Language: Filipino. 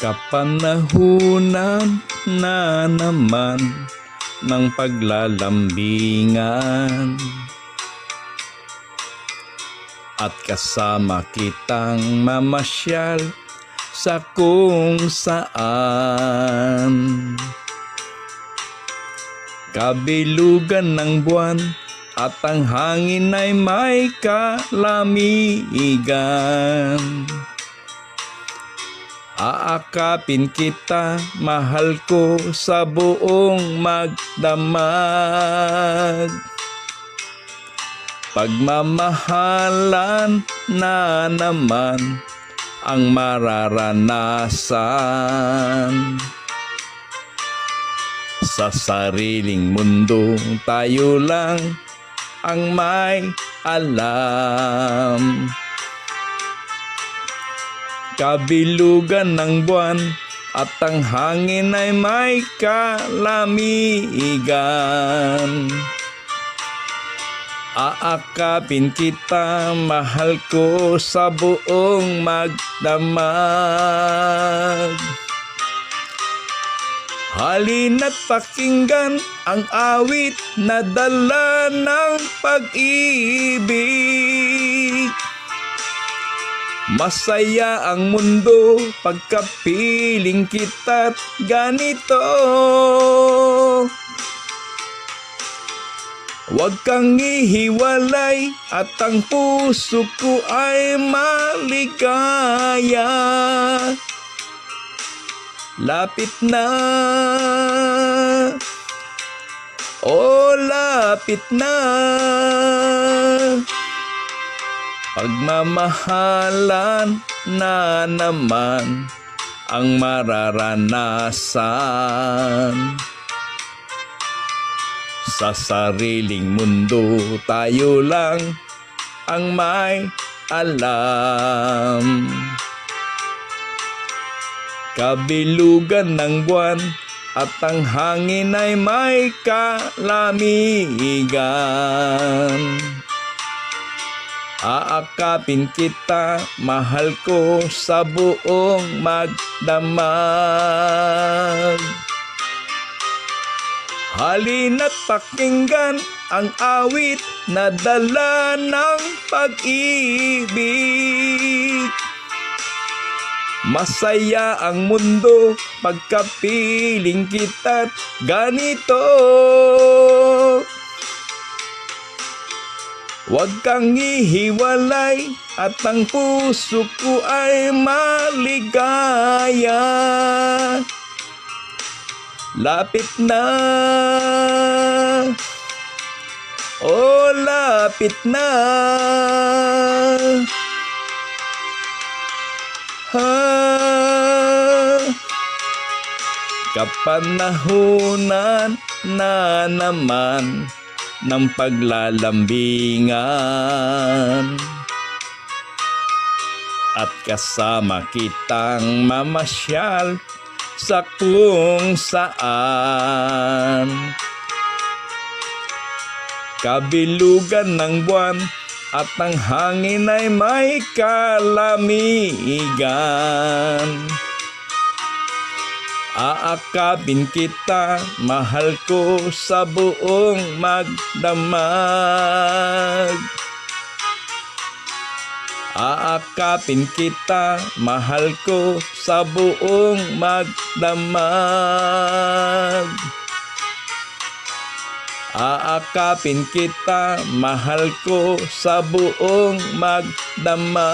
Kapanahunan na naman ng paglalambingan, at kasama kitang mamasyal sa kung saan. Kabilugan ng buwan at ang hangin ay may kalamigan. Aakapin kita, mahal ko, sa buong magdamag. Pagmamahalan na naman ang mararanasan. Sa sariling mundo tayo lang ang may alam. Kabilugan ng buwan at ang hangin ay may kalamigan. Aakapin kita, mahal ko, sa buong magdamag. Halina't pakinggan ang awit na dala ng pag-ibig. Masaya ang mundo pagkapiling kita't ganito. Huwag kang ihiwalay at ang puso ko ay maligaya. Lapit na, oh lapit na. Pagmamahalan na naman ang mararanasan. Sa sariling mundo tayo lang ang may alam. Kabilugan ng buwan at ang hangin ay may kalamigan. Aakapin kita, mahal ko, sa buong magdamag. Halina't pakinggan ang awit na dala ng pag-ibig. Masaya ang mundo pagkapiling kita't ganito. Huwag kang ihiwalay at ang puso ko ay maligaya. Lapit na, oh lapit na. Kapanahunan na naman ng paglalambingan, at kasama kitang mamasyal sa kung saan. Kabilugan ng buwan at ang hangin ay may kalamigan. Aakapin kita, mahal ko, sa buong magdamag. Aakapin kita, mahal ko, sa buong magdamag. Aakapin kita, mahal ko, sa buong magdamag.